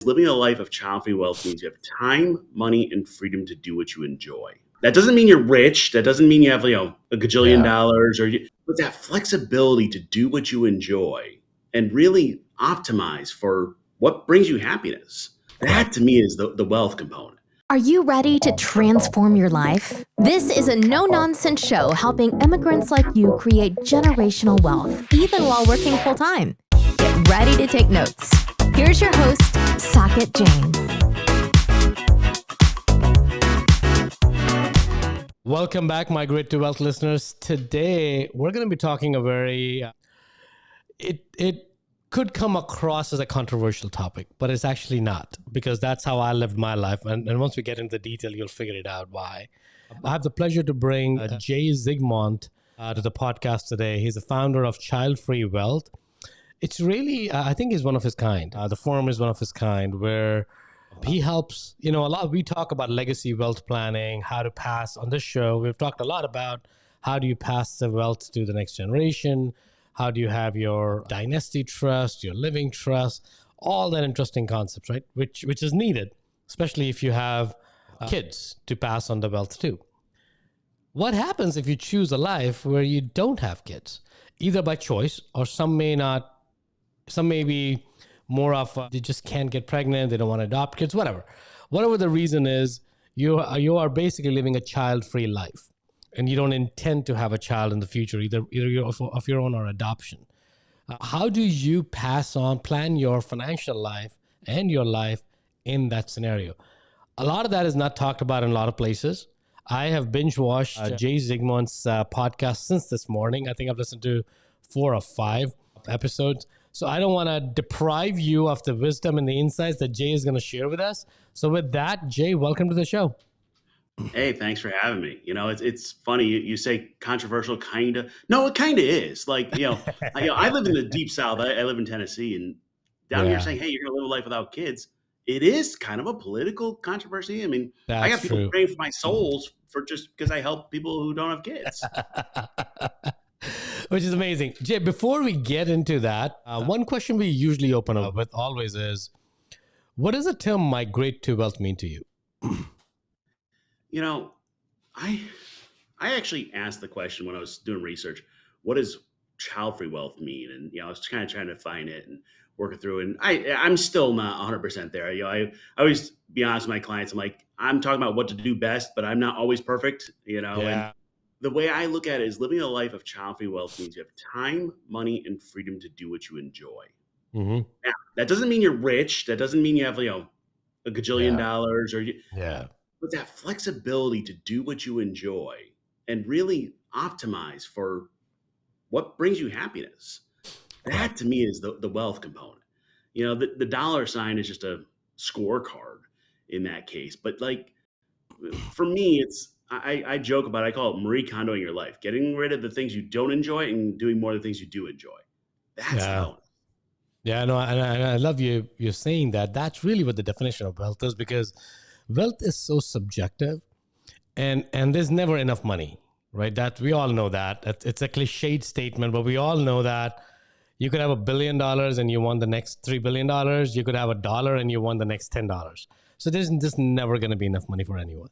Living a life of child-free wealth means you have time, money, and freedom to do what you enjoy. That doesn't mean you're rich. That doesn't mean you have, a gajillion Yeah. dollars, but that flexibility to do what you enjoy and really optimize for what brings you happiness. That to me is the wealth component. Are you ready to transform your life? This is a no-nonsense show helping immigrants like you create generational wealth, even while working full-time. Get ready to take notes. Here's your host, Saket Jain. Welcome back, my Great to Wealth listeners. Today, we're going to be talking a very, it could come across as a controversial topic, but it's actually not, because that's how I lived my life. And once we get into the detail, you'll figure it out why. I have the pleasure to bring Jay Zigmont to the podcast today. He's the founder of Childfree Wealth. It's really, I think he's one of his kind. The firm is one of his kind, where he helps, we talk about legacy wealth planning, how to pass on this show. We've talked a lot about how do you pass the wealth to the next generation? How do you have your dynasty trust, your living trust, all that interesting concepts, right? Which is needed, especially if you have kids to pass on the wealth to. What happens if you choose a life where you don't have kids, either by choice or some may be more of they just can't get pregnant, they don't want to adopt kids, whatever the reason is, you are basically living a child-free life, and you don't intend to have a child in the future, either of your own or adoption. How do you plan your financial life and your life in that scenario? A lot of that is not talked about in a lot of places. I have binge-watched Jay Zigmont's podcast since this morning. I think I've listened to 4 or 5 episodes. So I don't want to deprive you of the wisdom and the insights that Jay is going to share with us. So with that, Jay, welcome to the show. Hey, thanks for having me. It's funny. You say controversial, kind of. No, it kind of is. I live in the deep South. I live in Tennessee, and down here saying, hey, you're going to live a life without kids. It is kind of a political controversy. I mean, I got people praying for my souls for just because I help people who don't have kids. Which is amazing. Jay, before we get into that, one question we usually open up with always is, what does the term migrate to wealth mean to you? I actually asked the question when I was doing research, what does child-free wealth mean? And, I was kind of trying to find it and work it through. And I'm still not 100% there. I always be honest with my clients. I'm talking about what to do best, but I'm not always perfect, And the way I look at it is living a life of child-free wealth means you have time, money, and freedom to do what you enjoy. Mm-hmm. Now, that doesn't mean you're rich. That doesn't mean you have, a gajillion dollars but that flexibility to do what you enjoy and really optimize for what brings you happiness. That to me is the wealth component. The dollar sign is just a scorecard in that case. But for me, I joke about it. I call it Marie Kondoing your life, getting rid of the things you don't enjoy and doing more of the things you do enjoy. That's the bonus. Yeah, no, and I love you're saying that. That's really what the definition of wealth is, because wealth is so subjective, and there's never enough money, right? That we all know that. It's a cliched statement, but we all know that you could have $1 billion and you want the next $3 billion. You could have $1 and you want the next $10. So there's just never going to be enough money for anyone.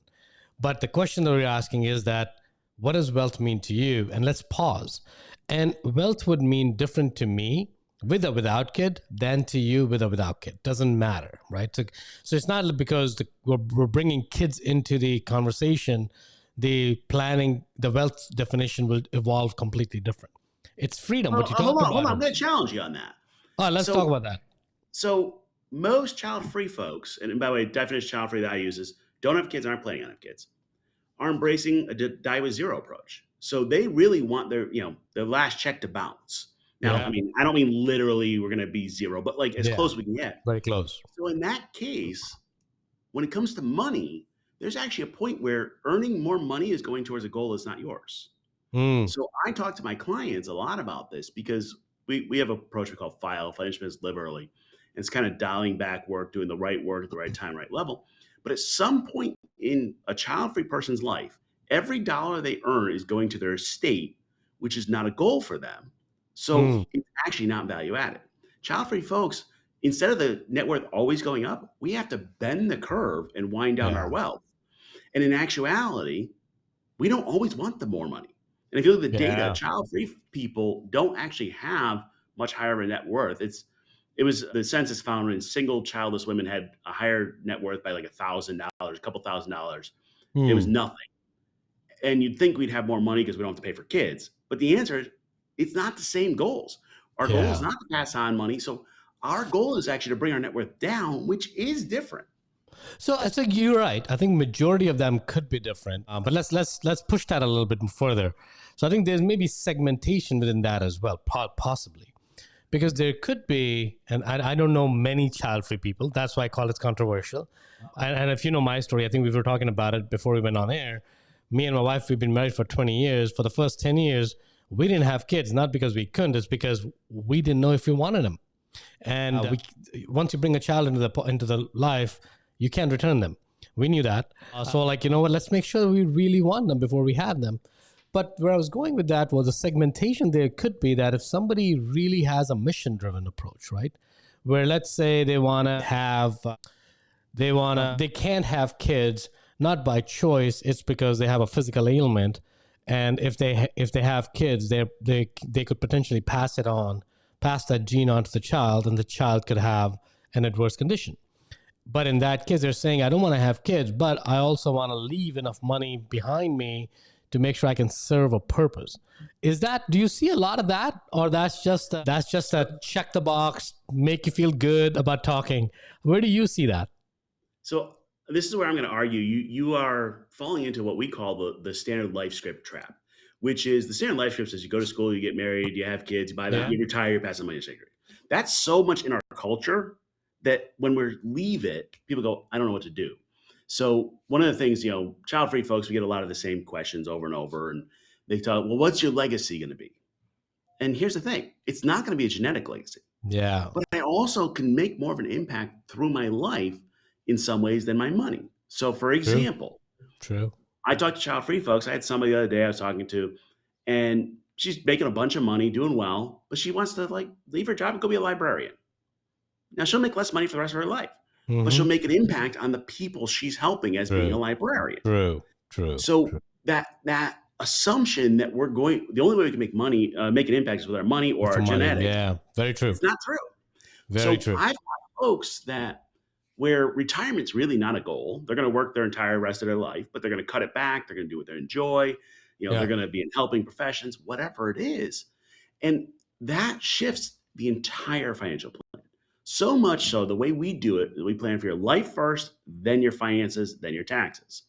But the question that we're asking is that, what does wealth mean to you? And let's pause. And wealth would mean different to me with or without kid than to you with or without kid. Doesn't matter, right? So it's not because we're bringing kids into the conversation, the wealth definition will evolve completely different. It's freedom. What you talk about. Hold on. I'm going to challenge you on that. Let's talk about that. So most child-free folks, and by the way, definition child-free that I use is don't have kids, aren't planning on having kids, are embracing a die with zero approach. So they really want their last check to bounce. Now, I mean, I don't mean literally we're going to be zero, but as close as we can get. Very close. So in that case, when it comes to money, there's actually a point where earning more money is going towards a goal that's not yours. So I talk to my clients a lot about this because we have an approach we call financial business live early. And it's kind of dialing back work, doing the right work at the right time, right level. But at some point in a child-free person's life, every dollar they earn is going to their estate, which is not a goal for them. So it's actually not value added. Child-free folks instead of the net worth always going up, we have to bend the curve and wind down our Yeah. wealth. And in actuality, we don't always want the more money. And if you look at the data, Yeah. child-free people don't actually have much higher of a net worth. It was the census found when single childless women had a higher net worth by like $1,000, a couple $1,000s. It was Hmm. nothing. And you'd think we'd have more money because we don't have to pay for kids. But the answer is it's not the same goals. Our goal is Yeah. not to pass on money. So our goal is actually to bring our net worth down, which is different. So I think you're right. I think majority of them could be different, but let's push that a little bit further. So I think there's maybe segmentation within that as well, possibly, because there could be, and I don't know many child-free people. That's why I call it controversial. And if you know my story, I think we were talking about it before we went on air. Me and my wife, we've been married for 20 years. For the first 10 years, we didn't have kids, not because we couldn't, it's because we didn't know if we wanted them. And once you bring a child into the life, you can't return them. We knew that. So like, you know what, let's make sure we really want them before we have them. But where I was going with that was a segmentation. There could be that if somebody really has a mission-driven approach, right? Where let's say they can't have kids, not by choice, it's because they have a physical ailment. And if they have kids, they could potentially pass that gene on to the child, and the child could have an adverse condition. But in that case, they're saying, I don't want to have kids, but I also want to leave enough money behind me to make sure I can serve a purpose. Do you see a lot of that? Or that's just a check the box, make you feel good about talking? Where do you see that? So this is where I'm going to argue you are falling into what we call the standard life script trap, which is the standard life script says you go to school, you get married, you have kids, you buy them, you retire, you pass the money to secretary. That's so much in our culture that when we leave it, people go, I don't know what to do. So one of the things, child-free folks, we get a lot of the same questions over and over, and they talk, well, what's your legacy going to be? And here's the thing, it's not going to be a genetic legacy. Yeah. But I also can make more of an impact through my life in some ways than my money. So for example, True. I talked to child-free folks. I had somebody the other day I was talking to, and she's making a bunch of money, doing well, but she wants to leave her job and go be a librarian. Now she'll make less money for the rest of her life, but she'll make an impact on the people she's helping as being a librarian. True. So that assumption that the only way we can make money, make an impact is with our money or our genetics. Yeah, very true. It's not true. Very true. I've got folks where retirement's really not a goal. They're going to work their entire rest of their life, but they're going to cut it back. They're going to do what they enjoy. They're going to be in helping professions, whatever it is. And that shifts the entire financial plan. So much so, the way we do it, we plan for your life first, then your finances, then your taxes.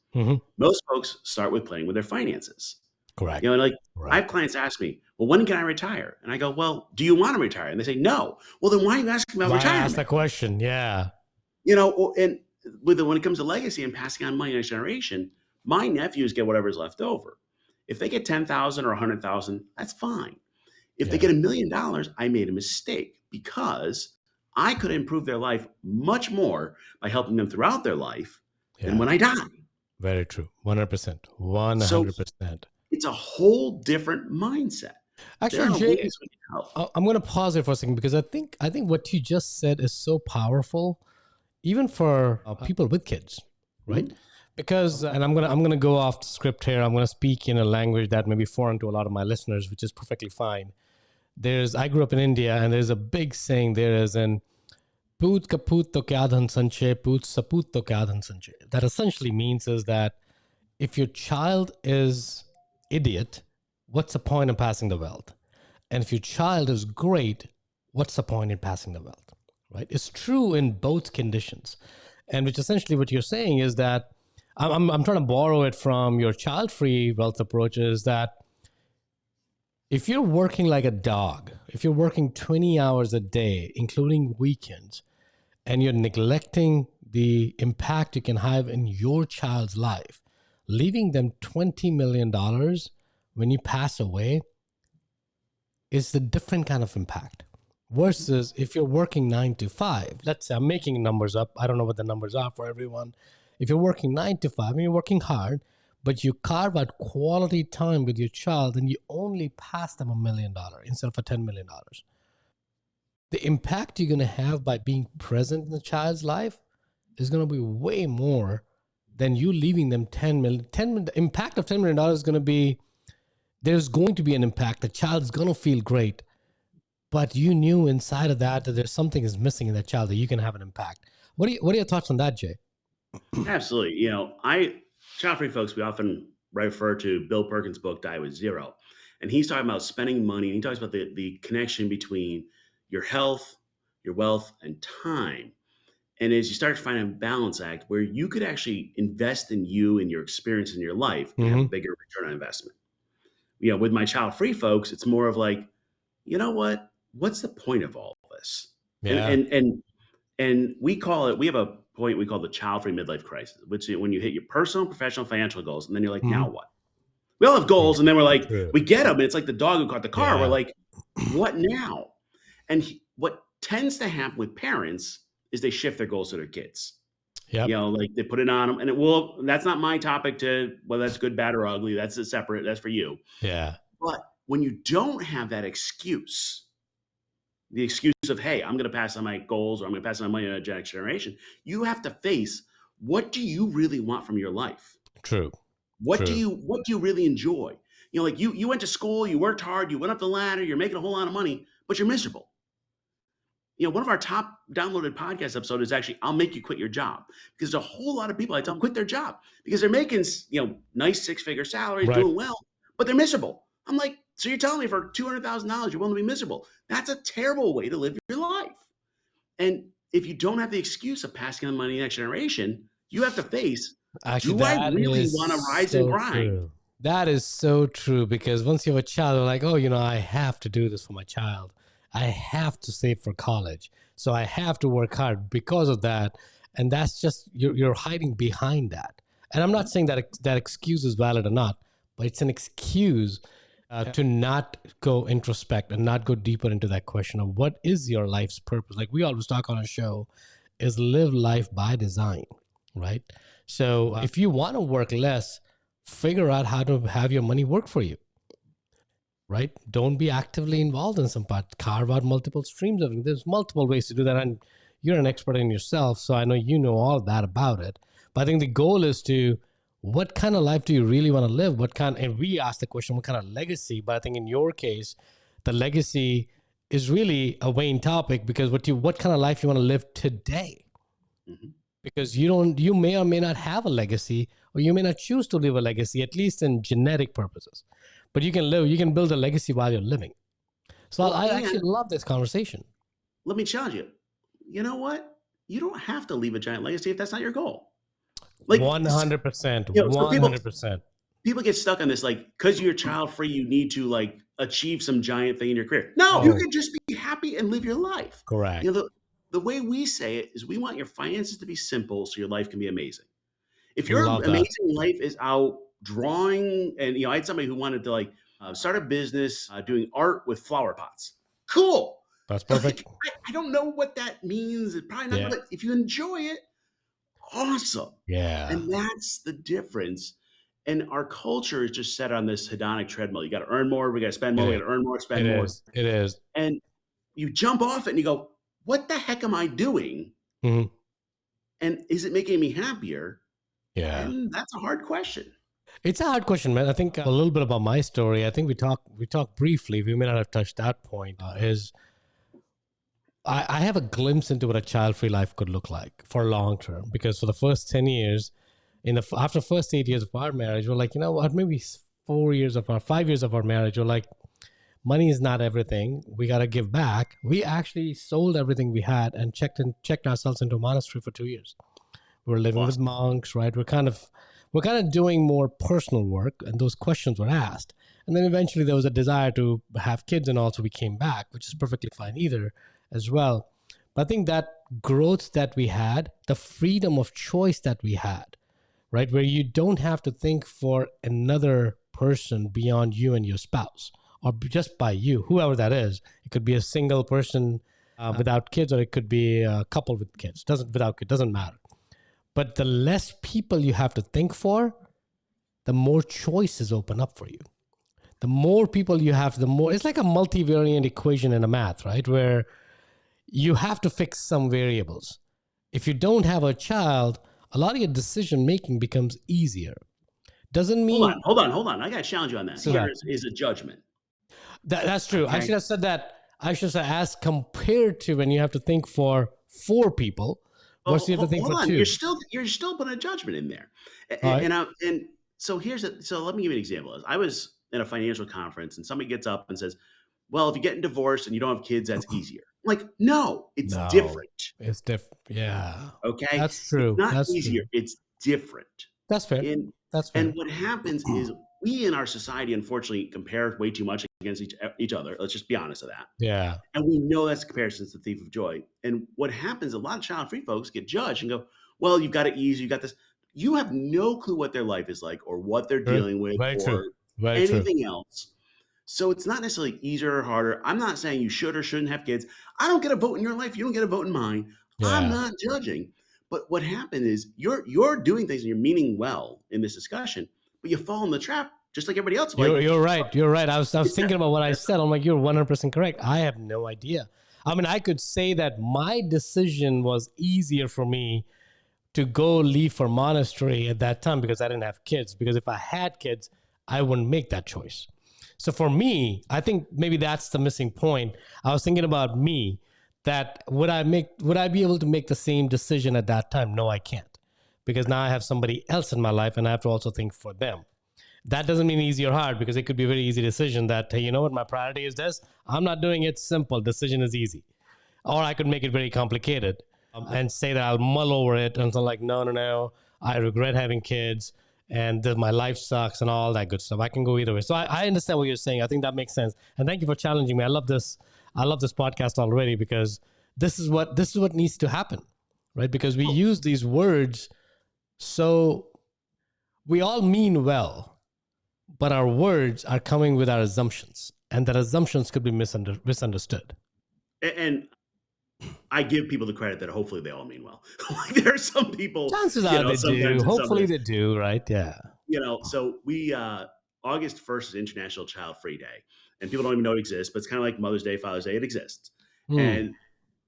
Most folks start with playing with their finances. Correct. I have clients ask me, well, when can I retire? And I go, well, do you want to retire? And they say, no. Well, then why are you asking about retirement? Ask the question. Yeah. And when it comes to legacy and passing on money next generation, my nephews get whatever's left over. If they get 10,000 or 100,000, that's fine. If they get $1 million, I made a mistake because I could improve their life much more by helping them throughout their life than when I die. Very true. 100%. 100%. So it's a whole different mindset. Actually, Jay, I'm going to pause here for a second because I think what you just said is so powerful, even for people with kids, right? Because, and I'm gonna go off the script here. I'm going to speak in a language that may be foreign to a lot of my listeners, which is perfectly fine. I grew up in India, and there's a big saying there is an "Poot kaput to kya dhan sanche, poot saput to kya dhan sanche." That essentially means is that if your child is idiot, what's the point in passing the wealth? And if your child is great, what's the point in passing the wealth? Right? It's true in both conditions, and which essentially what you're saying is that I'm trying to borrow it from your child-free wealth approach. Is that if you're working like a dog, if you're working 20 hours a day, including weekends, and you're neglecting the impact you can have in your child's life, leaving them $20 million when you pass away is a different kind of impact. Versus if you're working 9 to 5, let's say I'm making numbers up. I don't know what the numbers are for everyone. If you're working 9 to 5 and you're working hard, but you carve out quality time with your child and you only pass them $1 million instead of $10 million. the impact you're going to have by being present in the child's life is going to be way more than you leaving them 10 million. The impact of $10 million is going to be, there's going to be an impact. The child's going to feel great, but you knew inside of that there's something is missing in that child that you can have an impact. What are your thoughts on that, Jay? Absolutely. Childfree folks, we often refer to Bill Perkins' book, Die with Zero. And he's talking about spending money. And he talks about the connection between your health, your wealth, and time. And as you start to find a balance act where you could actually invest in you and your experience in your life and have a bigger return on investment. With my child-free folks, it's more of like, you know what? What's the point of all this? Yeah. And we have a point we call the child-free midlife crisis, which is when you hit your personal, professional, financial goals, and then you're like, now what? We all have goals, and then we're like, we get them, and it's like the dog who caught the car. Yeah. We're like, what now? And what tends to happen with parents is they shift their goals to their kids. Yep. Like they put it on them, and that's not my topic to whether that's good, bad, or ugly. That's that's for you. Yeah. But when you don't have that excuse, the excuse of, hey, I'm going to pass on my goals, or I'm going to pass on my money to the next generation, you have to face, what do you really want from your life? True. What do you really enjoy? Like you went to school, you worked hard, you went up the ladder, you're making a whole lot of money, but you're miserable. One of our top downloaded podcast episodes is actually, I'll make you quit your job, because there's a whole lot of people I tell them quit their job because they're making, nice 6-figure salaries, doing well, but they're miserable. I'm like, so you're telling me for $200,000, you're willing to be miserable? That's a terrible way to live your life. And if you don't have the excuse of passing on money to the next generation, you have to face, actually, do I really want to rise and grind? True. That is so true, because once you have a child, you're like, oh, I have to do this for my child. I have to save for college. So I have to work hard because of that. And that's just, you're hiding behind that. And I'm not saying that excuse is valid or not, but it's an excuse to not go introspect and not go deeper into that question of what is your life's purpose. Like we always talk on our show, is live life by design, right? So if you want to work less, figure out how to have your money work for you, right? Don't be actively involved in some part. Carve out multiple streams of it. There's multiple ways to do that. And you're an expert in yourself, so I know you know all that about it. But I think the goal is to, what kind of life do you really want to live? And we asked the question, what kind of legacy? But I think in your case, the legacy is really a weighing topic, because what kind of life you want to live today? Mm-hmm. Because you may or may not have a legacy, or you may not choose to live a legacy, at least in genetic purposes. But you can build a legacy while you're living. So I actually love this conversation. Let me challenge you. You know what? You don't have to leave a giant legacy if that's not your goal. Like 100%, 100%. People get stuck on this, like, because you're child free, you need to like achieve some giant thing in your career. No, you can just be happy and live your life. Correct. The way we say it is, we want your finances to be simple so your life can be amazing. If your amazing life is out drawing, and I had somebody who wanted to like start a business doing art with flower pots. Cool. That's perfect. I don't know what that means. It's probably not, but if you enjoy it, awesome. Yeah. And that's the difference. And our culture is just set on this hedonic treadmill. You got to earn more. We got to spend more. We got to earn more, spend more. It is. And you jump off it and you go, what the heck am I doing? Mm-hmm. And is it making me happier? Yeah. And that's a hard question. It's a hard question, man. I think a little bit about my story. I think we talked briefly. We may not have touched that point. I have a glimpse into what a child-free life could look like for long term, because for the first 10 years, after the first 8 years of our marriage, we're like, you know what, maybe 5 years of our marriage, we're like, money is not everything. We got to give back. We actually sold everything we had and checked ourselves into a monastery for 2 years. We were living with monks, right? We're kind of doing more personal work, and those questions were asked. And then eventually there was a desire to have kids, and also we came back, which is perfectly fine either as well. But I think that growth that we had, the freedom of choice that we had, right? Where you don't have to think for another person beyond you and your spouse, or just by you, whoever that is. It could be a single person without kids, or it could be a couple with kids. Doesn't matter. But the less people you have to think for, the more choices open up for you. The more people you have, the more, it's like a multivariate equation in a math, right? Where you have to fix some variables. If you don't have a child, a lot of your decision making becomes easier. Doesn't mean Hold on. I got to challenge you on that. so Here that is a judgment. that's true. I Okay. should have said that. I should have asked compared to when you have to think for 4 people versus you have to think Hold for on. 2. You're still putting a judgment in there. All right. And so so let me give you an example. I was at a financial conference and somebody gets up and says, "Well, if you're getting divorced and you don't have kids, that's easier." I'm like, no, it's No, different. it's different. Yeah, Okay. that's It's true. not That's easier. true. It's different. That's fair. And That's and fair. what happens is we in our society, unfortunately, compare way too much against each other. Let's just be honest with that. Yeah. And we know that's comparison's the thief of joy. And what happens, a lot of child-free folks get judged and go, well, you've got it easy, you got this. You have no clue what their life is like or what they're True. dealing with Very true. or Very true. anything else. So it's not necessarily easier or harder. I'm not saying you should or shouldn't have kids. I don't get a vote in your life. You don't get a vote in mine. I'm Yeah. not judging. But what happened is you're doing things and you're meaning well in this discussion, but you fall in the trap just like everybody else. Like, You're right. You're right. I was thinking about what I said. I'm like, you're 100% correct. I have no idea. I mean, I could say that my decision was easier for me to go leave for monastery at that time because I didn't have kids. Because if I had kids, I wouldn't make that choice. So for me, I think maybe that's the missing point. I was thinking about me, that would I be able to make the same decision at that time? No, I can't. Because now I have somebody else in my life and I have to also think for them. That doesn't mean easy or hard, because it could be a very easy decision that, hey, you know what, my priority is this. I'm not doing it simple. Decision is easy. Or I could make it very complicated and say that I'll mull over it and so like, no, I regret having kids and my life sucks and all that good stuff. I can go either way. So I understand what you're saying. I think that makes sense. And thank you for challenging me. I love this podcast already, because this is what needs to happen, right? Because we use these words, so we all mean well, but our words are coming with our assumptions, and that assumptions could be misunderstood. and I give people the credit that hopefully they all mean well. Like there are some people, Chances are they do. Hopefully they do, right? Yeah. So we August 1st is International Child-Free Day, and people don't even know it exists, but it's kind of like Mother's Day, Father's Day. It exists, and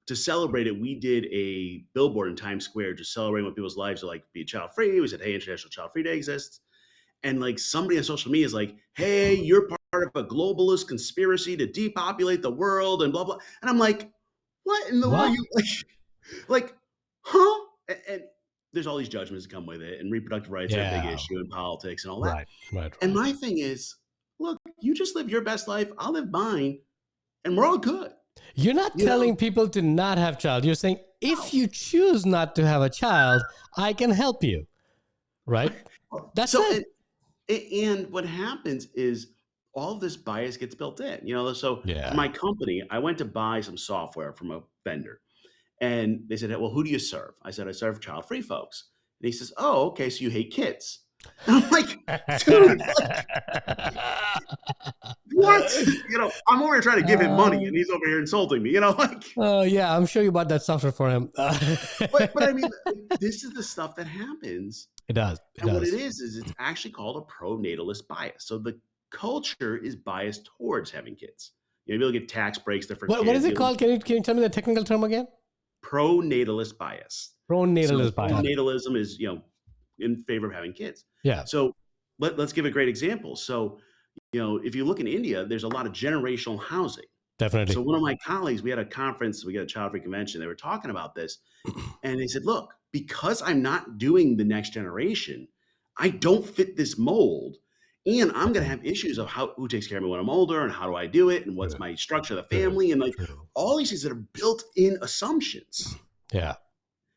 to celebrate it, we did a billboard in Times Square to celebrate what people's lives are like being child-free. We said, "Hey, International Child-Free Day exists," and like somebody on social media is like, "Hey, you're part of a globalist conspiracy to depopulate the world," and blah blah. And I'm like, what in the world are you like, huh? And there's all these judgments that come with it, and reproductive rights are a big issue in politics and all that. Right. And my thing is, look, you just live your best life, I'll live mine, and we're all good. You're not telling people to not have child. You're saying, if you choose not to have a child, I can help you, right? That's it. And what happens is all of this bias gets built in, so for my company, I went to buy some software from a vendor, and they said, well, who do you serve? I said, I serve child-free folks. And he says, oh, okay, so you hate kids. And I'm like, dude, what? I'm over here trying to give him money, and he's over here insulting me, Oh, yeah, I'm sure you bought that software for him. but I mean, this is the stuff that happens. It does. What it is it's actually called a pro-natalist bias. So the culture is biased towards having kids. People get tax breaks. They're for kids. What is it called? Can you tell me the technical term again? Pro-natalist bias. Pro-natalist bias. Pro-natalism is, in favor of having kids. Yeah. So let's give a great example. So, if you look in India, there's a lot of generational housing. Definitely. So one of my colleagues, we had a conference, we got a child-free convention. They were talking about this, and they said, look, because I'm not doing the next generation, I don't fit this mold. And I'm going to have issues of who takes care of me when I'm older, and how do I do it, and what's my structure of the family, and all these things that are built-in assumptions. Yeah.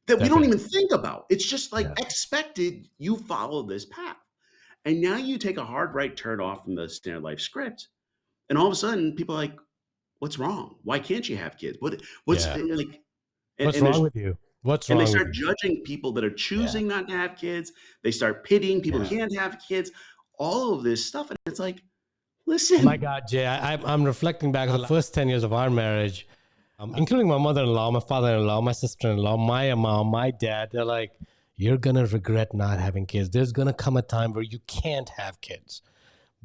That we don't even think about. It's just expected you follow this path. And now you take a hard right turn off from the standard life script, and all of a sudden people are like, what's wrong? Why can't you have kids? What's wrong with you? What's wrong? And they start judging people that are choosing not to have kids. They start pitying people who can't have kids. All of this stuff, and it's like, listen. Oh my God, Jay, I'm reflecting back on the first 10 years of our marriage, including my mother-in-law, my father-in-law, my sister-in-law, my mom, my dad. They're like, you're going to regret not having kids. There's going to come a time where you can't have kids.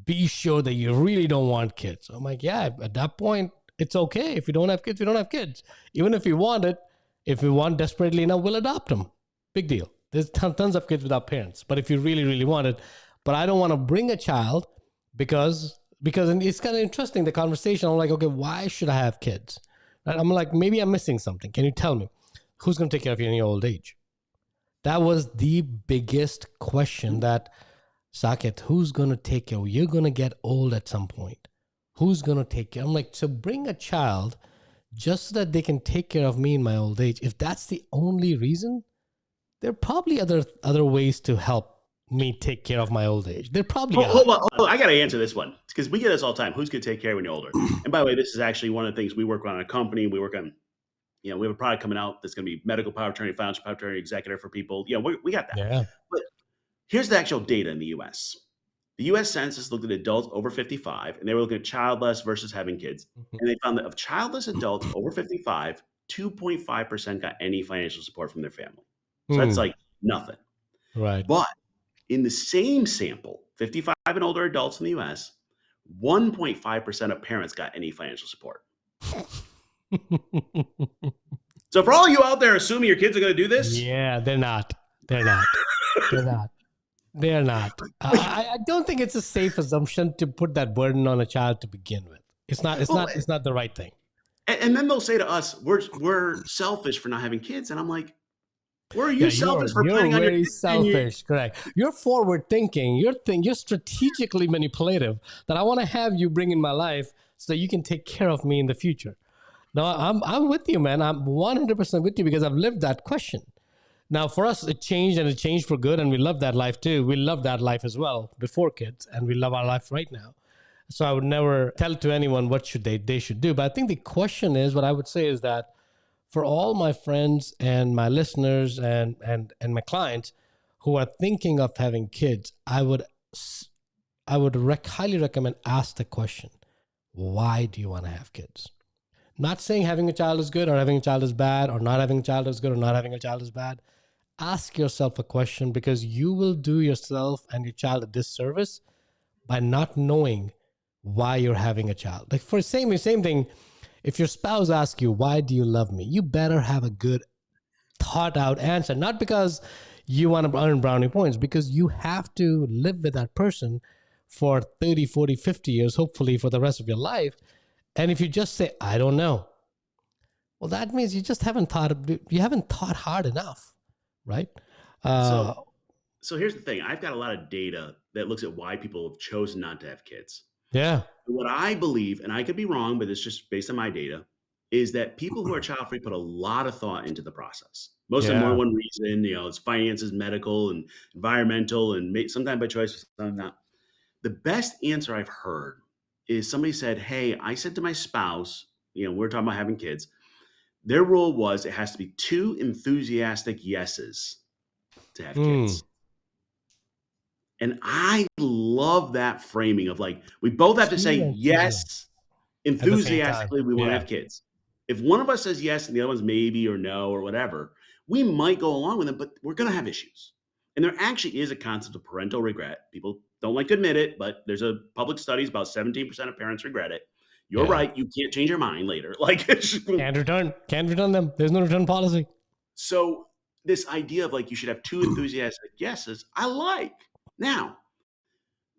Be sure that you really don't want kids. I'm like, yeah, at that point, It's okay. If you don't have kids, we don't have kids. Even if we want it, if we want desperately enough, we'll adopt them. Big deal. There's tons of kids without parents. But if you really, really want it, but I don't want to bring a child because and it's kind of interesting, the conversation. I'm like, okay, why should I have kids? And I'm like, maybe I'm missing something. Can you tell me who's going to take care of you in your old age? That was the biggest question, that Saket, who's going to take care? You're going to get old at some point. Who's going to take care? I'm like, so bring a child just so that they can take care of me in my old age. If that's the only reason, there are probably other ways to help me take care of my old age. There probably are. Hold on. I got to answer this one because we get this all the time. Who's going to take care when you're older? And by the way, this is actually one of the things we work on in a company. We work on, we have a product coming out that's going to be medical power of attorney, financial power of attorney, executive for people. We got that. Yeah. But here's the actual data in the U.S. The U.S. Census looked at adults over 55, and they were looking at childless versus having kids. And they found that of childless adults over 55, 2.5% got any financial support from their family. So that's like nothing. Right. But in the same sample, 55 and older adults in the U.S., 1.5% of parents got any financial support. So for all you out there assuming your kids are going to do this, yeah, they're not. They're not. They're not. They're not. I don't think it's a safe assumption to put that burden on a child to begin with. It's not. It's not the right thing. And then they'll say to us, "We're selfish for not having kids," and I'm like, "Where are you selfish for planning on your kids?" You're very selfish. Correct. You're forward thinking. You're strategically manipulative. That I want to have you bring in my life so that you can take care of me in the future. No, I'm with you, man. I'm 100% with you because I've lived that question. Now, for us, it changed for good, and we love that life too. We love that life as well before kids, and we love our life right now. So I would never tell to anyone what they should do. But I think the question is, what I would say is that for all my friends and my listeners and my clients who are thinking of having kids, I would highly recommend ask the question, why do you want to have kids? Not saying having a child is good or having a child is bad, or not having a child is good or not having a child is bad. Ask yourself a question, because you will do yourself and your child a disservice by not knowing why you're having a child. Like for same thing, if your spouse asks you, why do you love me? You better have a good thought out answer, not because you want to earn brownie points, because you have to live with that person for 30, 40, 50 years, hopefully for the rest of your life. And if you just say, I don't know, well, that means you just haven't thought hard enough, right? So here's the thing. I've got a lot of data that looks at why people have chosen not to have kids. Yeah. What I believe, and I could be wrong, but it's just based on my data, is that people who are child-free put a lot of thought into the process. Most of them more one reason, it's finances, medical, and environmental, and sometimes by choice, sometimes not. The best answer I've heard is somebody said, hey, I said to my spouse, we're talking about having kids. Their rule was it has to be 2 enthusiastic yeses to have kids. And I love that framing of like, we both have to say yes, enthusiastically, we want to have kids. If one of us says yes and the other one's maybe or no or whatever, we might go along with it, but we're going to have issues. And there actually is a concept of parental regret. People don't like to admit it, but there's a public studies about 17% of parents regret it. You're right. You can't change your mind later. Like can't return them. There's no return policy. So this idea of like, you should have 2 enthusiastic yeses, I like. Now,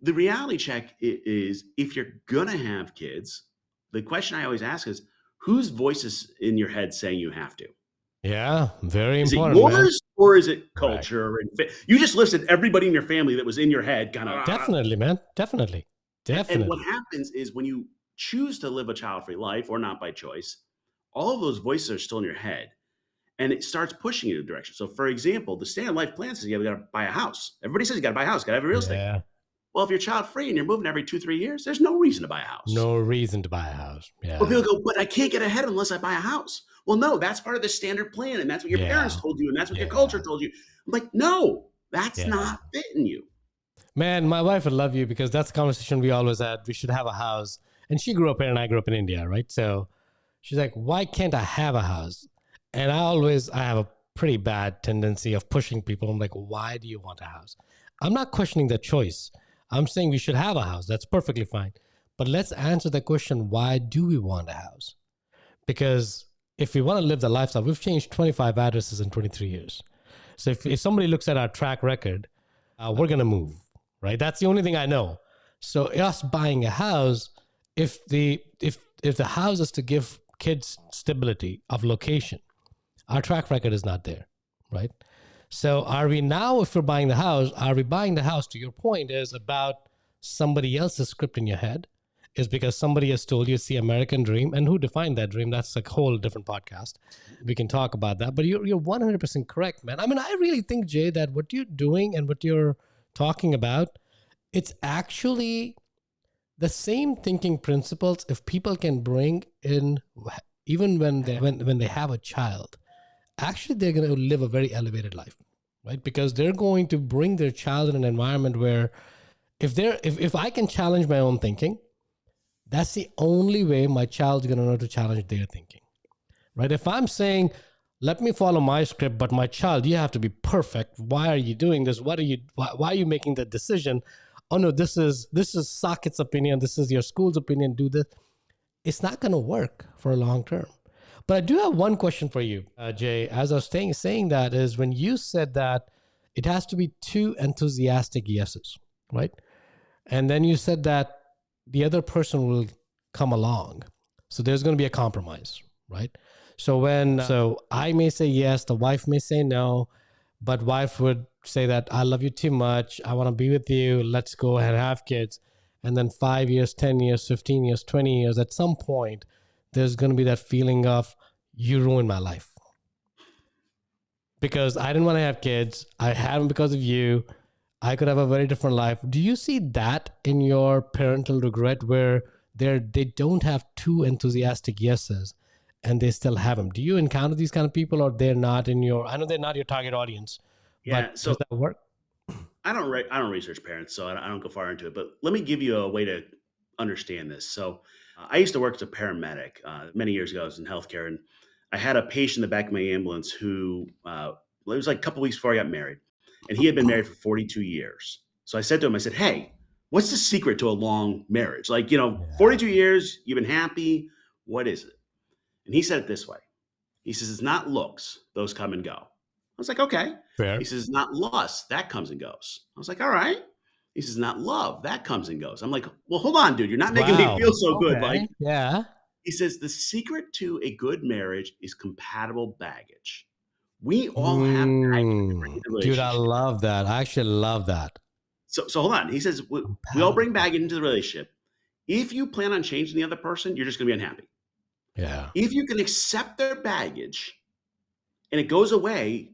the reality check is if you're going to have kids, the question I always ask is, whose voice is in your head saying you have to? Yeah, very important. Is it yours or is it culture? Right. And you just listed everybody in your family that was in your head. Definitely, man. Definitely. And what happens is when you choose to live a child-free life or not by choice, all of those voices are still in your head. And it starts pushing you in a direction. So, for example, the standard life plan says you got to buy a house. Everybody says you got to buy a house, got to have a real estate. Yeah. Well, if you're child-free and you're moving every 2-3 years, there's no reason to buy a house. No reason to buy a house. Yeah. But people go, but I can't get ahead unless I buy a house. Well, no, that's part of the standard plan. And that's what your parents told you. And that's what your culture told you. I'm like, no, that's not fitting you. Man, my wife would love you because that's the conversation we always had. We should have a house. And she grew up here and I grew up in India, right? So she's like, why can't I have a house? And I have a pretty bad tendency of pushing people. I'm like, why do you want a house? I'm not questioning the choice. I'm saying we should have a house. That's perfectly fine. But let's answer the question, why do we want a house? Because if we want to live the lifestyle, we've changed 25 addresses in 23 years. So if somebody looks at our track record, we're going to move, right? That's the only thing I know. So us buying a house, if the house is to give kids stability of location, our track record is not there, right? So are we now, if we're buying the house, are we buying the house, to your point, is about somebody else's script in your head? Is because somebody has told you it's the American dream, and who defined that dream? That's a whole different podcast. We can talk about that, but you're 100% correct, man. I mean, I really think, Jay, that what you're doing and what you're talking about, it's actually the same thinking principles if people can bring in, even when they have a child, actually they're going to live a very elevated life, right? Because they're going to bring their child in an environment where if I can challenge my own thinking, that's the only way my child's going to know to challenge their thinking, right? If I'm saying, let me follow my script, but my child, you have to be perfect. Why are you doing this? Why are you making that decision? Oh no, this is Saket's opinion. This is your school's opinion. Do this. It's not going to work for a long term. But I do have one question for you, Jay. As I was saying that is when you said that it has to be two enthusiastic yeses, right? And then you said that the other person will come along. So there's going to be a compromise, right? So I may say yes, the wife may say no, but wife would say that I love you too much. I want to be with you. Let's go ahead and have kids. And then 5 years, 10 years, 15 years, 20 years, at some point, there's going to be that feeling of you ruined my life. Because I didn't want to have kids. I had them because of you. I could have a very different life. Do you see that in your parental regret where they don't have two enthusiastic yeses and they still have them? Do you encounter these kind of people, or they're not I know they're not your target audience, but So does that work? I don't research parents, so I don't go far into it. But let me give you a way to understand this. So I used to work as a paramedic many years ago. I was in healthcare, and I had a patient in the back of my ambulance who it was like a couple weeks before I got married, and he had been married for 42 years. So I said to him, I said, "Hey, what's the secret to a long marriage? 42 years, you've been happy. What is it?" And he said it this way. He says, "It's not looks; those come and go." I was like, "Okay." Fair. He says, "Not lust, that comes and goes." I was like, "All right." He says, "Not love, that comes and goes." I'm like, "Well, hold on, dude. You're not making me feel so good." Okay. Yeah. He says, "The secret to a good marriage is compatible baggage." We all have baggage in the Dude, I relationship. love that. I actually love that. So hold on. He says, we all bring baggage into the relationship. If you plan on changing the other person, you're just going to be unhappy. Yeah. If you can accept their baggage and it goes away,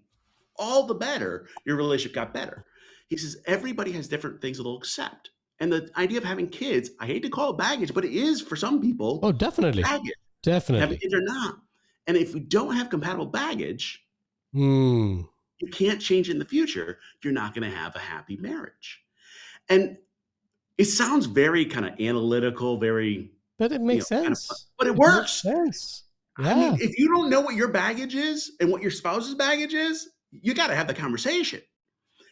all the better. Your relationship got better. He says, everybody has different things that they'll accept. And the idea of having kids, I hate to call it baggage, but it is for some people. Oh, definitely. Baggage. Definitely. Having kids or not. And if we don't have compatible baggage, you can't change in the future. You're not going to have a happy marriage. And it sounds very kind of analytical, but it makes sense. But it works. Makes sense. Yeah. I mean, if you don't know what your baggage is and what your spouse's baggage is, you got to have the conversation.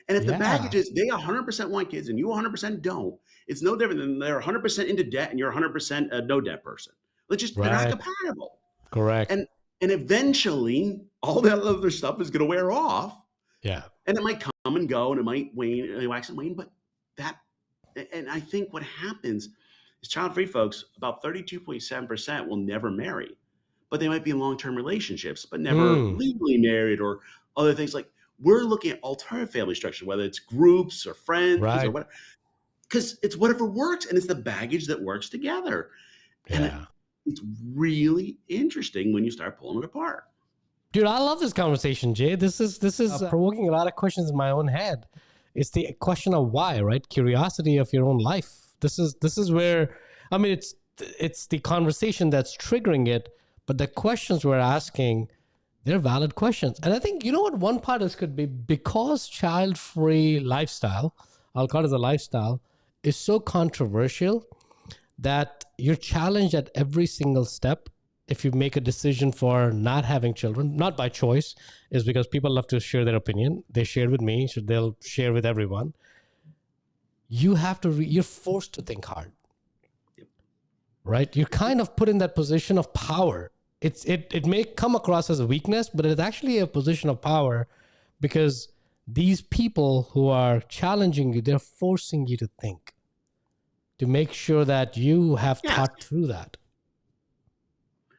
And if the baggage is they 100% want kids and you 100% don't, it's no different than they're 100% into debt and you're 100% a no debt person. They're not compatible. Correct. And eventually all that other stuff is going to wear off. Yeah. And it might come and go and it might wane, wax and wane, but and I think what happens is child-free folks, about 32.7% will never marry, but they might be in long-term relationships, but never legally married or other things. Like we're looking at alternative family structure, whether it's groups or friends or whatever, because it's whatever works and it's the baggage that works together. And it's really interesting when you start pulling it apart. Dude, I love this conversation, Jay. This is provoking a lot of questions in my own head. It's the question of why, right? Curiosity of your own life. This is where, I mean, it's the conversation that's triggering it, but the questions we're asking, they're valid questions. And I think, you know what, one part of this could be because child-free lifestyle, I'll call it as a lifestyle, is so controversial that you're challenged at every single step. If you make a decision for not having children, not by choice, is because people love to share their opinion. They share with me, so they'll share with everyone. You have to, you're forced to think hard. right? You're kind of put in that position of power. It may come across as a weakness, but it's actually a position of power, because these people who are challenging you, they're forcing you to think, to make sure that you have Yes. thought through that.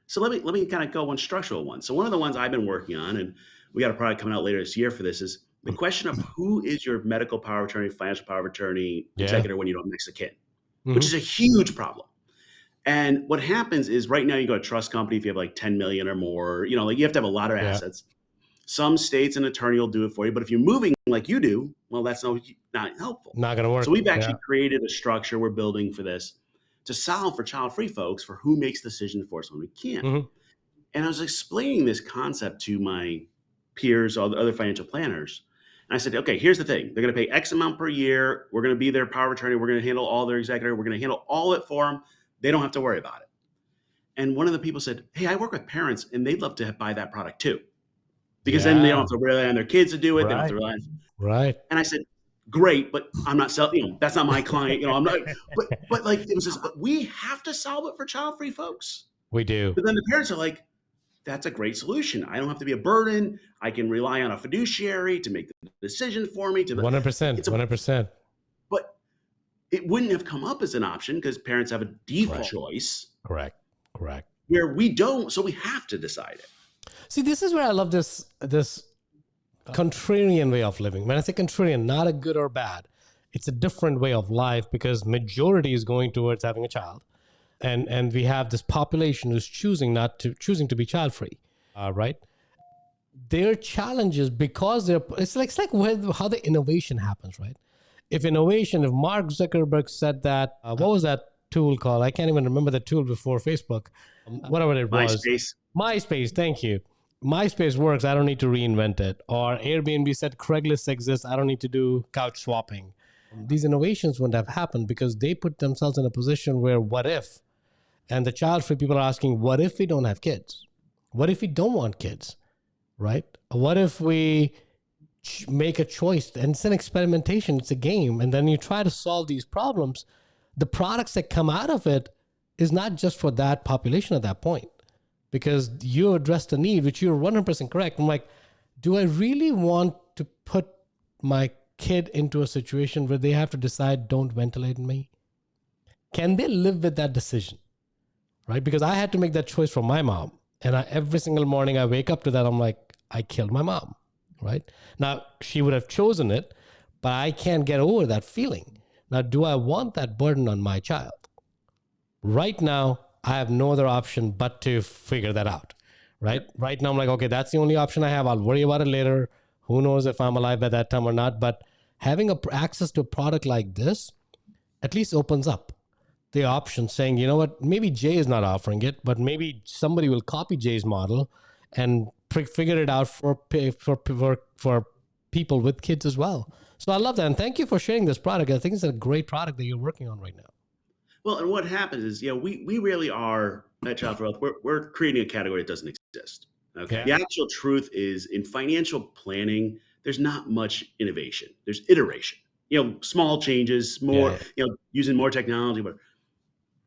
So let me kind of go one structural one. So one of the ones I've been working on, and we got a product coming out later this year for this, is the question of who is your medical power of attorney, financial power of attorney, executor when you don't mix a kid, which is a huge problem. And what happens is right now you go to a trust company if you have like 10 million or more, you have to have a lot of assets. Some states, an attorney will do it for you, but if you're moving like you do, well, that's not helpful. Not going to work. So we've actually created a structure we're building for this to solve for child-free folks for who makes decisions for us when we can't. And I was explaining this concept to my peers, all the other financial planners. And I said, okay, here's the thing. They're going to pay X amount per year. We're going to be their power of attorney. We're going to handle all their executor. We're going to handle all it for them. They don't have to worry about it. And one of the people said, hey, I work with parents and they'd love to buy that product too. Because then they don't have to rely on their kids to do it. They don't have to rely on. Right. And I said, great, but I'm not selling, that's not my client. I'm not, but like, it was just, we have to solve it for child-free folks. We do. But then the parents are like, that's a great solution. I don't have to be a burden. I can rely on a fiduciary to make the decision for me. 100%. 100%. But it wouldn't have come up as an option because parents have a default choice. Correct. Where we don't, so we have to decide it. See, this is where I love this contrarian way of living. When I say contrarian, not a good or bad, it's a different way of life, because majority is going towards having a child. And we have this population who's choosing to be child free, right? Their challenges, because it's like how the innovation happens, right? If Mark Zuckerberg said that, what was that tool called? I can't even remember the tool before Facebook, whatever it was. MySpace, thank you. MySpace works, I don't need to reinvent it. Or Airbnb said Craigslist exists, I don't need to do couch swapping. These innovations wouldn't have happened because they put themselves in a position where what if? And the child-free people are asking, what if we don't have kids? What if we don't want kids, right? What if we make a choice? And it's an experimentation, it's a game. And then you try to solve these problems. The products that come out of it is not just for that population at that point, because you address the need, which you're 100% correct. I'm like, do I really want to put my kid into a situation where they have to decide, don't ventilate me? Can they live with that decision? Right? Because I had to make that choice for my mom. And every single morning I wake up to that, I'm like, I killed my mom. Right? Now, she would have chosen it, but I can't get over that feeling. Now, do I want that burden on my child? Right now, I have no other option but to figure that out. Right? Right now, I'm like, okay, that's the only option I have. I'll worry about it later. Who knows if I'm alive at that time or not. But having access to a product like this at least opens up the option, saying, you know what, maybe Jay is not offering it, but maybe somebody will copy Jay's model and figure it out for people with kids as well. So I love that. And thank you for sharing this product. I think it's a great product that you're working on right now. Well, and what happens is, we really are at Childfree Wealth. We're creating a category that doesn't exist. Okay. The actual truth is, in financial planning, there's not much innovation. There's iteration. Small changes, more, using more technology. But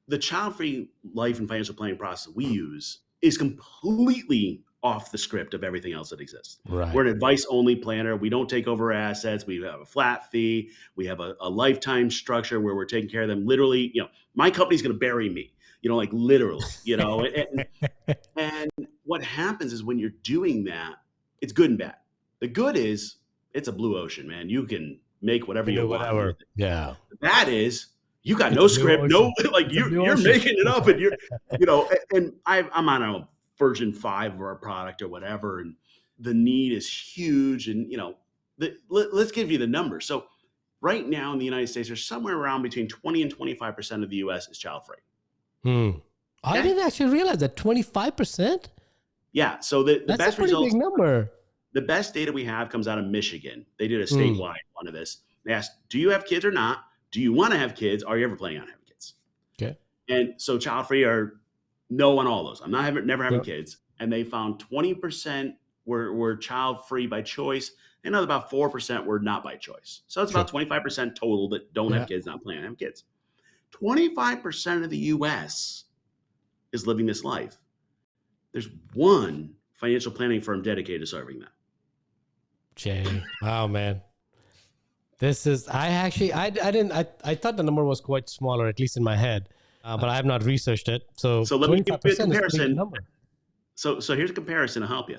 the child-free life and financial planning process we use is completely off the script of everything else that exists. Right. We're an advice-only planner. We don't take over assets. We have a flat fee. We have a lifetime structure where we're taking care of them. Literally, my company's going to bury me. Like literally, and what happens is when you're doing that, it's good and bad. The good is it's a blue ocean, man. You can make whatever you want. Whatever. Yeah. The bad is you got no script, you're making it up, and and I'm on a version 5 of our product or whatever, and the need is huge, and let's give you the numbers. So right now in the United States, there's somewhere around between 20 and 25% of the U.S. is child free. I didn't actually realize that 25%. Yeah, so the That's best a pretty results, big number. the best data we have comes out of Michigan. They did a statewide one of this. They asked, do you have kids or not? Do you want to have kids? Are you ever planning on having kids? Okay. And so child free are no on all those. I'm never having kids. And they found 20% were child free by choice. And another about 4% were not by choice. So it's about 25% total that don't have kids, not planning on having kids. 25% of the US is living this life. There's one financial planning firm dedicated to serving them. Jay, wow, man. This is, I thought the number was quite smaller, at least in my head, but I have not researched it. So let me give you a 25% is a big comparison. number. So here's a comparison to help you.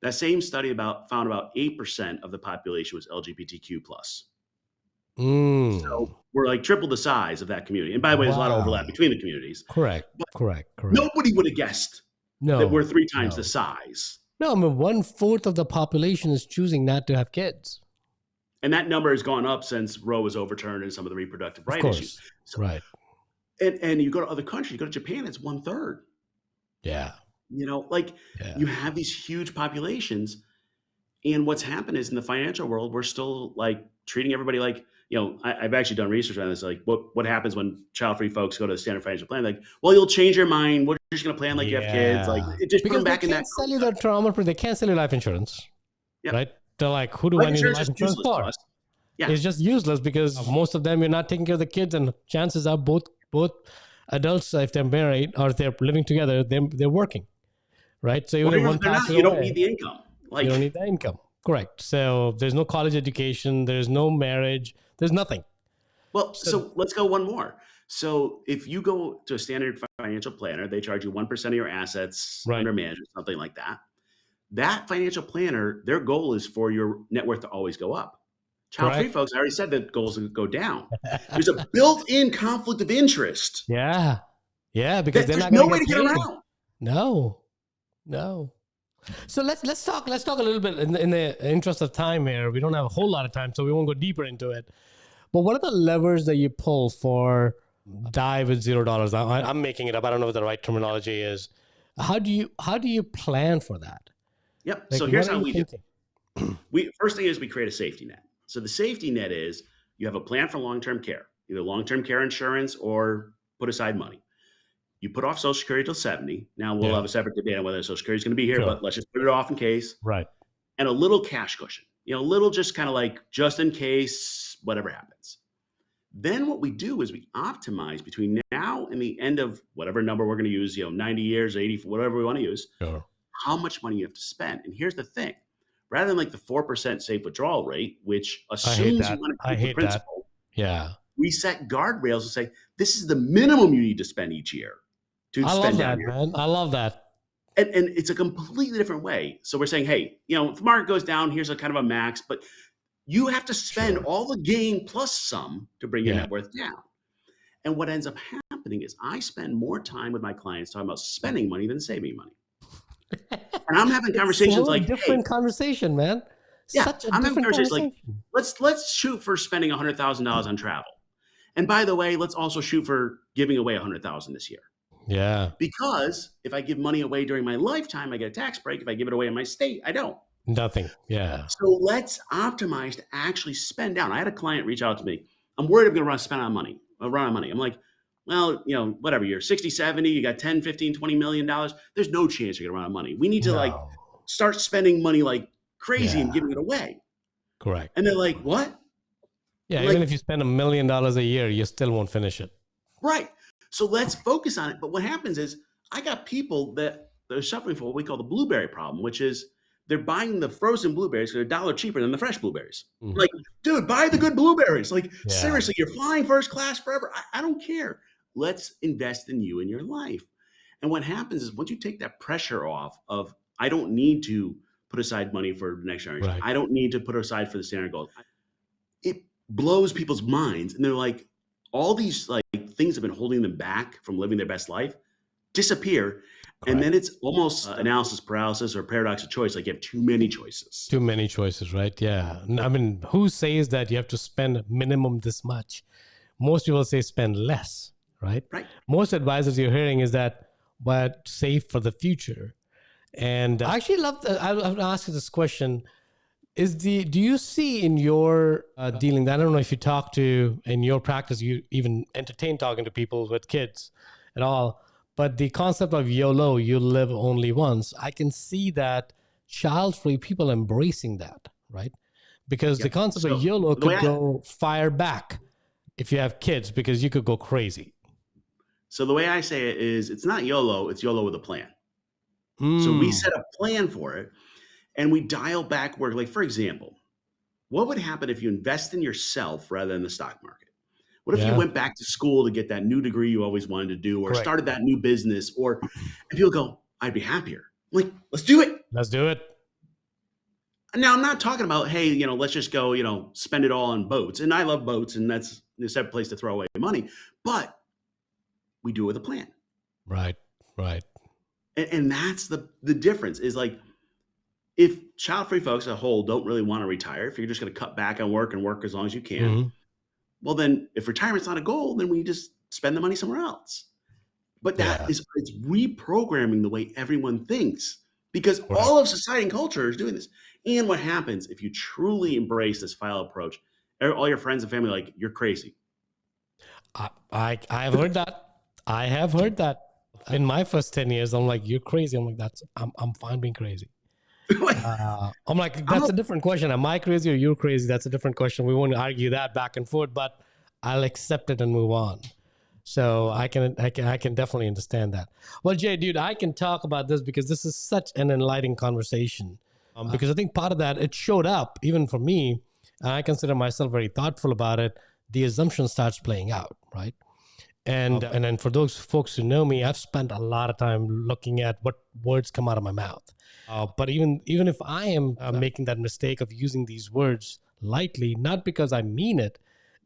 That same study found about 8% of the population was LGBTQ plus. So we're like triple the size of that community. And by the way, there's a lot of overlap between the communities. Correct. Nobody would have guessed that we're 3 times the size. No, I mean, 1/4 of the population is choosing not to have kids. And that number has gone up since Roe was overturned and some of the reproductive right issues. So, right. And you go to other countries, you go to Japan, it's 1/3. Yeah. You have these huge populations. And what's happened is in the financial world, we're still like treating everybody like, I've actually done research on this. Like what happens when child-free folks go to the standard financial plan? Like, well, you'll change your mind. We're just going to plan like you have kids. Like it just put them back in that. Sell you their trauma, they can't sell you life insurance. Yep. Right. They're like, who do I need life insurance for? Yeah. It's just useless because most of them, you're not taking care of the kids, and chances are both adults, if they're married or if they're living together, they're working. Right. So even if one passes away, you don't need the income. You don't need the income. Correct. So there's no college education. There's no marriage. There's nothing. Well, so let's go one more. So if you go to a standard financial planner, they charge you 1% of your assets under management, something like that. That financial planner, their goal is for your net worth to always go up. Child-free folks, I already said that goals go down. There's a built-in conflict of interest. Yeah. Yeah, because they're not no going way to get around. No. So let's talk a little bit in the interest of time here. We don't have a whole lot of time, so we won't go deeper into it. But what are the levers that you pull for die with $0? I'm making it up. I don't know what the right terminology is. How do you plan for that? Yep. So here's how we do. First thing is we create a safety net. So the safety net is you have a plan for long-term care, either long-term care insurance or put aside money. You put off Social Security till 70. Now we'll have a separate debate on whether Social Security is going to be here, but let's just put it off in case. Right. And a little cash cushion, a little just kind of like just in case whatever happens. Then what we do is we optimize between now and the end of whatever number we're going to use, 90 years, 80, whatever we want to use, how much money you have to spend. And here's the thing. Rather than like the 4% safe withdrawal rate, which assumes you want to keep the principal, we set guardrails and say, this is the minimum you need to spend each year. I love that, man. I love that. And it's a completely different way. So we're saying, hey, if the market goes down, here's a kind of a max, but you have to spend all the gain plus some to bring your net worth down. And what ends up happening is I spend more time with my clients talking about spending money than saving money. And I'm having conversations like different conversation, man. I'm having conversations like let's shoot for spending $100,000 on travel. And by the way, let's also shoot for giving away $100,000 this year. Yeah. Because if I give money away during my lifetime, I get a tax break. If I give it away in my state, I don't. Nothing. Yeah. So let's optimize to actually spend down. I had a client reach out to me. I'm worried I'm going to run out of money. I'm like, well, whatever, you're 60, 70, you got 10, 15, $20 million. There's no chance you're going to run out of money. We need to start spending money like crazy and giving it away. Correct. And they're like, what? Yeah. Even if you spend $1 million a year, you still won't finish it. Right. So let's focus on it. But what happens is I got people that are suffering from what we call the blueberry problem, which is they're buying the frozen blueberries because they're $1 cheaper than the fresh blueberries. Mm-hmm. Like, dude, buy the good blueberries. Like, seriously, you're flying first class forever. I don't care. Let's invest in you and your life. And what happens is once you take that pressure off of, I don't need to put aside money for the next generation. Right. I don't need to put aside for the standard goals. It blows people's minds. And they're like, all these like things have been holding them back from living their best life disappear. And then it's almost analysis paralysis or paradox of choice. Like you have too many choices. Too many choices, right? Yeah. I mean, who says that you have to spend minimum this much? Most people say spend less, right? Right. Most advisors you're hearing is that, but save for the future. And I actually love, I have to ask you this question. Do you see in your dealing, I don't know if you talk to, in your practice, you even entertain talking to people with kids at all, but the concept of YOLO, you live only once, I can see that child-free people embracing that, right? Because the concept of YOLO could go fire back if you have kids, because you could go crazy. So the way I say it is, it's not YOLO, it's YOLO with a plan. So we Mm, set a plan for it and we dial back work. Like, for example, what would happen if you invest in yourself rather than the stock market? What if you yeah, went back to school to get that new degree you always wanted to do, or correct. started that new business, or and people go, I'd be happier. I'm like, let's do it. Let's do it. Now, I'm not talking about, hey, let's just go, spend it all on boats. And I love boats, and that's a separate place to throw away money. But we do it with a plan. Right, right. And that's the difference is like, if child-free folks as a whole don't really want to retire, if you're just going to cut back on work and work as long as you can, Hmm. well, then if retirement's not a goal, then we just spend the money somewhere else. But Yeah, it's reprogramming the way everyone thinks, because correct. all of society and culture is doing this. And what happens if you truly embrace this file approach? All your friends and family are like, you're crazy. I have heard that. I have heard that. In my first 10 years, I'm like, you're crazy. I'm like, I'm fine being crazy. I'm like, I'm that's a- a different question. Am I crazy or you're crazy? That's a different question. We won't argue that back and forth, but I'll accept it and move on. So I can definitely understand that. Well, Jay, dude, I can talk about this because this is such an enlightening conversation. Because I think part of that, it showed up even for me, and I consider myself very thoughtful about it. The assumption starts playing out, right? And then for those folks who know me, I've spent a lot of time looking at what words come out of my mouth. But even if I am making that mistake of using these words lightly, not because I mean it,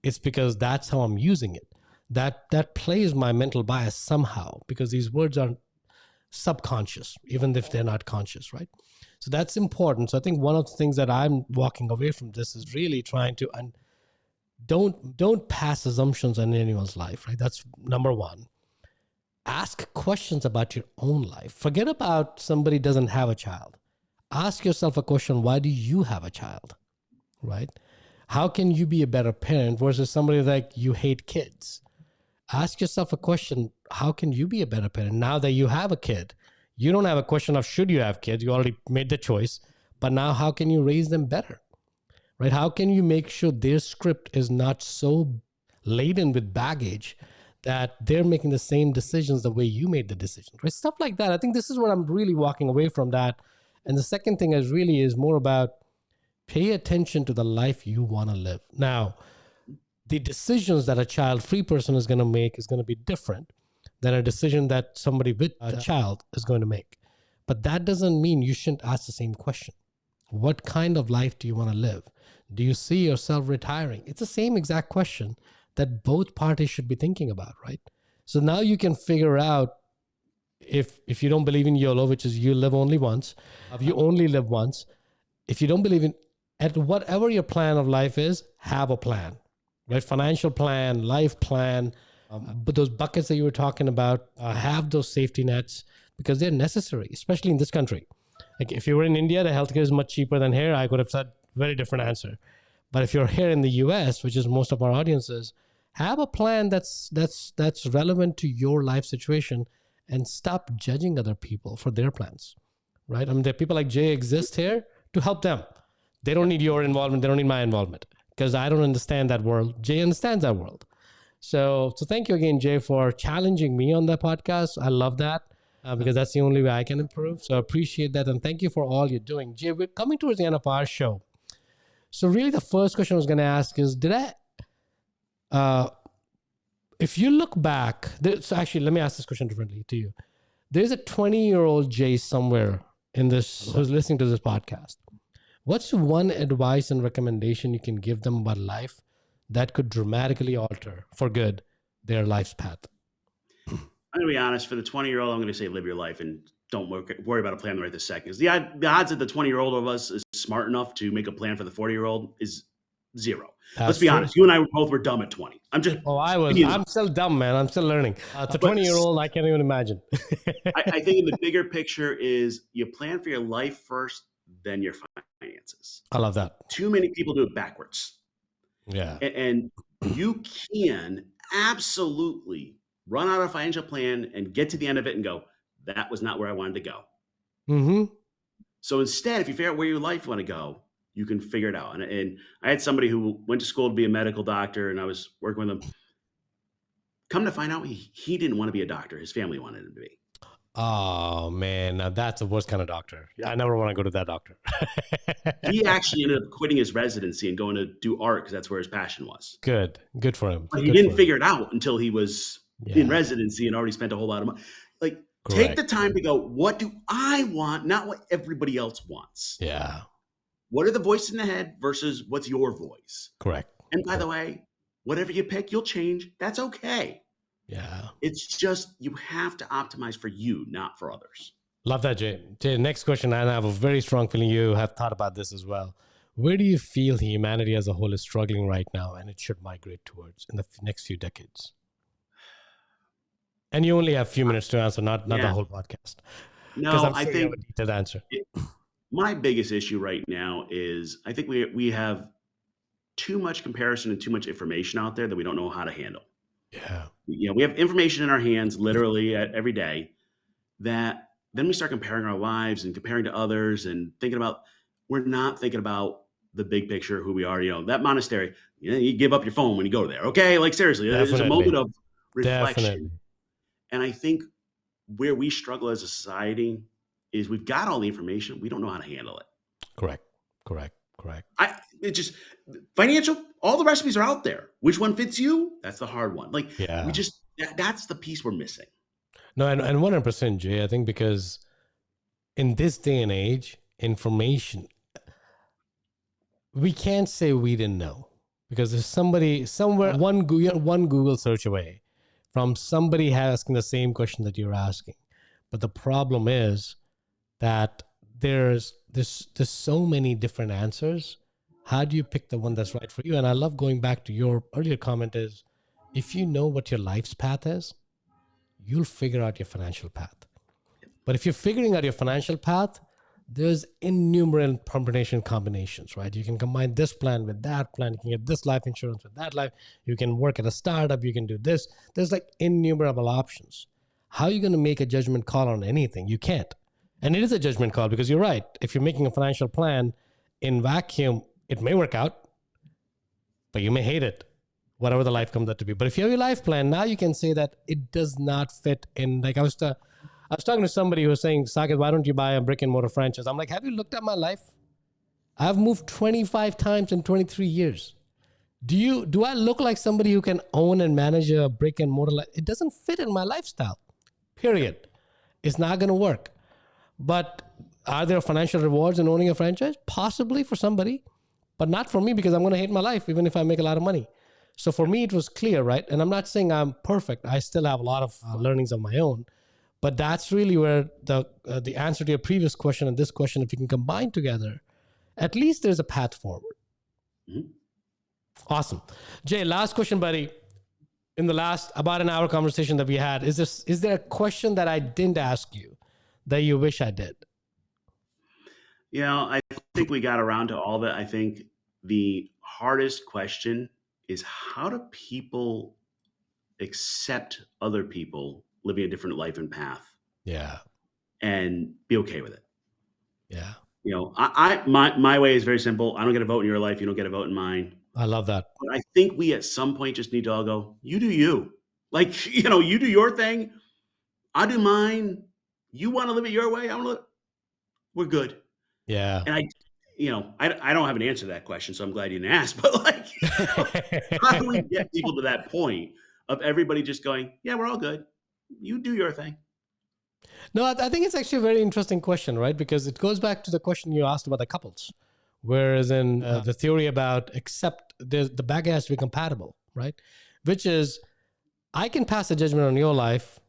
it's because that's how I'm using it. That plays my mental bias somehow, because these words are subconscious, even if they're not conscious, right? So that's important. So I think one of the things that I'm walking away from this is really trying to don't pass assumptions on anyone's life, right? That's number one. Ask questions about your own life. Forget about somebody doesn't have a child. Ask yourself a question: why do you have a child, right? How can you be a better parent versus somebody like you hate kids? Ask yourself a question: how can you be a better parent now that you have a kid? You don't have a question of should you have kids. You already made the choice. But now how can you raise them better, right? How can you make sure their script is not so laden with baggage that they're making the same decisions the way you made the decisions, right? Stuff like that. I think this is what I'm really walking away from that. And the second thing is more about pay attention to the life you want to live. Now, the decisions that a child-free person is going to make is going to be different than a decision that somebody with a child is going to make. But that doesn't mean you shouldn't ask the same question. What kind of life do you want to live? Do you see yourself retiring? It's the same exact question that both parties should be thinking about, right? So now you can figure out, if you don't believe in YOLO, which is you live only once, if you only live once, if you don't believe in, at whatever your plan of life is, have a plan, right? Financial plan, life plan, but those buckets that you were talking about, have those safety nets, because they're necessary, especially in this country. Like if you were in India, the healthcare is much cheaper than here. I could have said very different answer. But if you're here in the US, which is most of our audiences, have a plan that's relevant to your life situation, and stop judging other people for their plans, right? I mean, there are people like Jay exist here to help them. They don't need your involvement. They don't need my involvement, because I don't understand that world. Jay understands that world. So thank you again, Jay, for challenging me on that podcast. I love that, because that's the only way I can improve. So I appreciate that. And thank you for all you're doing. Jay, we're coming towards the end of our show. So really the first question I was going to ask is, if you look back, so actually, let me ask this question differently to you. There's a 20-year-old Jay somewhere in this who's listening to this podcast. What's one advice and recommendation you can give them about life that could dramatically alter for good their life's path? I'm going to be honest. For the 20-year-old, I'm going to say live your life and don't worry about a plan right this second. 'Cause the odds that the 20-year-old of us is smart enough to make a plan for the 40-year-old is zero. Let's be honest. You and I both were dumb at 20. I'm still dumb, man. I'm still learning. The 20-year-old, I can't even imagine. I think in the bigger picture is you plan for your life first, then your finances. I love that. Too many people do it backwards. Yeah. And you can absolutely run out a financial plan and get to the end of it and go, that was not where I wanted to go. Mm-hmm. So instead, if you figure out where your life want to go, you can figure it out. And I had somebody who went to school to be a medical doctor, and I was working with them. Come to find out, he didn't want to be a doctor. His family wanted him to be. Oh man, now that's the worst kind of doctor. I never want to go to that doctor. He actually ended up quitting his residency and going to do art because that's where his passion was. Good for him. But he Good didn't for him. figure it out until he was in residency and already spent a whole lot of money. Like, take the time to go, what do I want, not what everybody else wants. Yeah. What are the voices in the head versus what's your voice? Correct. And by the way, whatever you pick, you'll change. That's okay. Yeah. It's just you have to optimize for you, not for others. Love that, Jay. Jay, next question, and I have a very strong feeling you have thought about this as well. Where do you feel humanity as a whole is struggling right now and it should migrate towards in the next few decades? And you only have a few minutes to answer, not the whole podcast. No, I'm sure I think you have a detailed answer. My biggest issue right now is I think we have too much comparison and too much information out there that we don't know how to handle. Yeah. We have information in our hands literally every day that then we start comparing our lives and comparing to others and we're not thinking about the big picture, who we are. That monastery, you give up your phone when you go there. Okay. Like seriously, there's a moment of reflection. Definitely. And I think where we struggle as a society is we've got all the information. We don't know how to handle it. Correct. It just financial, all the recipes are out there. Which one fits you? That's the hard one. That's the piece we're missing. No, and 100%, Jay, I think because in this day and age, information, we can't say we didn't know because there's somebody somewhere, one Google search away from somebody asking the same question that you're asking. But the problem is that there's so many different answers. How do you pick the one that's right for you? And I love going back to your earlier comment is, if you know what your life's path is, you'll figure out your financial path. But if you're figuring out your financial path, there's innumerable combination combinations, right? You can combine this plan with that plan. You can get this life insurance with that life. You can work at a startup. You can do this. There's like innumerable options. How are you going to make a judgment call on anything? You can't. And it is a judgment call because you're right. If you're making a financial plan in vacuum, it may work out, but you may hate it, whatever the life comes out to be. But if you have your life plan, now you can say that it does not fit in. Like I was talking to somebody who was saying, Saket, why don't you buy a brick and mortar franchise? I'm like, have you looked at my life? I've moved 25 times in 23 years. Do I look like somebody who can own and manage a brick and mortar? It doesn't fit in my lifestyle, period. It's not going to work. But are there financial rewards in owning a franchise? Possibly for somebody, but not for me because I'm going to hate my life even if I make a lot of money. So for me, it was clear, right? And I'm not saying I'm perfect. I still have a lot of learnings of my own. But that's really where the answer to your previous question and this question, if you can combine together, at least there's a path forward. Mm-hmm. Awesome. Jay, last question, buddy. In the last about an hour conversation that we had, is there a question that I didn't ask you that you wish I did? I think we got around to all that. I think the hardest question is, how do people accept other people living a different life and path? Yeah. And be okay with it. Yeah. My way is very simple. I don't get a vote in your life. You don't get a vote in mine. I love that. But I think we at some point just need to all go, you do you. Like, you do your thing. I do mine. You want to live it your way. We're good. Yeah. And I don't have an answer to that question, so I'm glad you didn't ask. But how do we get people to that point of everybody just going, yeah, we're all good. You do your thing. No, I think it's actually a very interesting question, right? Because it goes back to the question you asked about the couples. Whereas in the theory about the baggage has to be compatible, right? Which is, I can pass a judgment on your life,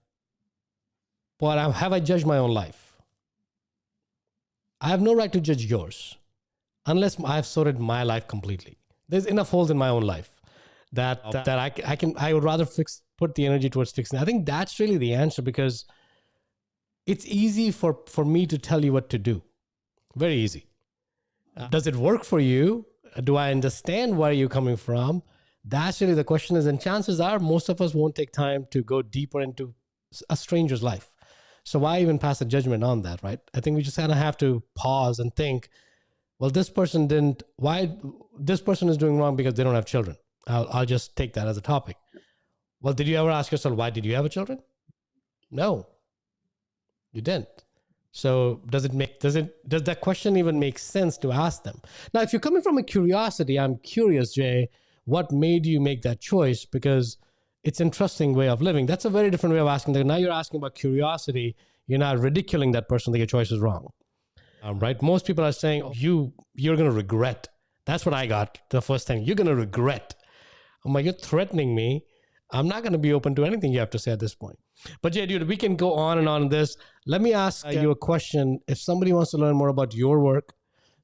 but have I judged my own life? I have no right to judge yours unless I've sorted my life completely. There's enough holes in my own life that I would rather put the energy towards fixing. I think that's really the answer, because it's easy for me to tell you what to do. Very easy. Does it work for you? Do I understand where you're coming from? That's really the question is, and chances are most of us won't take time to go deeper into a stranger's life. So why even pass a judgment on that, right? I think we just kind of have to pause and think, well, this person is doing wrong because they don't have children. I'll just take that as a topic. Well, did you ever ask yourself, why did you have children? No, you didn't. So does that question even make sense to ask them? Now, if you're coming from a curiosity, I'm curious, Jay, what made you make that choice? Because it's an interesting way of living. That's a very different way of asking. Now you're asking about curiosity. You're not ridiculing that person that your choice is wrong. Right? Most people are saying, you're going to regret. That's what I got the first time. You're going to regret. I'm like, you're threatening me. I'm not going to be open to anything you have to say at this point. But Jay, dude, we can go on and on this. Let me ask you a question. If somebody wants to learn more about your work,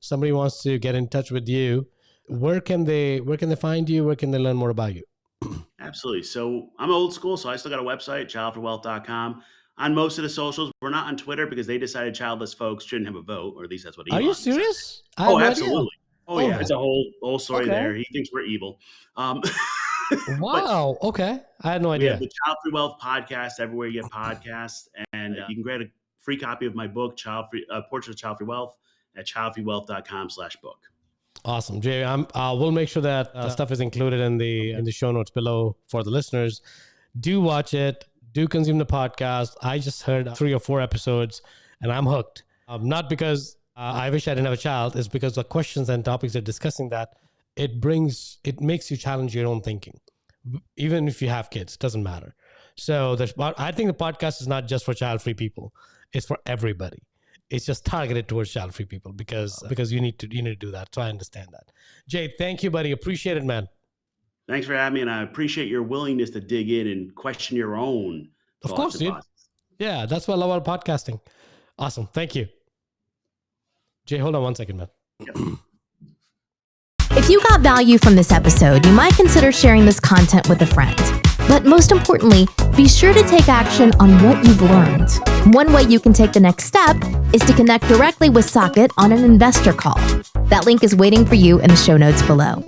somebody wants to get in touch with you, where can they find you? Where can they learn more about you? Absolutely. So I'm old school, so I still got a website, childfreewealth.com. On most of the socials, we're not on Twitter because they decided childless folks shouldn't have a vote, or at least that's what Elon Are you said. serious? Oh, absolutely. Oh, yeah. Oh. It's a whole story there. He thinks we're evil. Wow. Okay. I had no idea. We have the Childfree Wealth podcast everywhere you get podcasts, and you can get a free copy of my book, Portrait of Childfree Wealth, at childfreewealth.com/book. Awesome, Jay. We'll make sure that stuff is included in the show notes below for the listeners. Do watch it. Do consume the podcast. I just heard 3 or 4 episodes, and I'm hooked. Not because I wish I didn't have a child. It's because the questions and topics they're discussing that it makes you challenge your own thinking. Even if you have kids, it doesn't matter. So I think the podcast is not just for child-free people. It's for everybody. It's just targeted towards child-free people because you need to do that. So I understand that. Jay, thank you, buddy. Appreciate it, man. Thanks for having me, and I appreciate your willingness to dig in and question your own thoughts. Of course, dude. Yeah, that's what I love about podcasting. Awesome. Thank you. Jay, hold on one second, man. Yep. If you got value from this episode, you might consider sharing this content with a friend. But most importantly, be sure to take action on what you've learned. One way you can take the next step is to connect directly with Socket on an investor call. That link is waiting for you in the show notes below.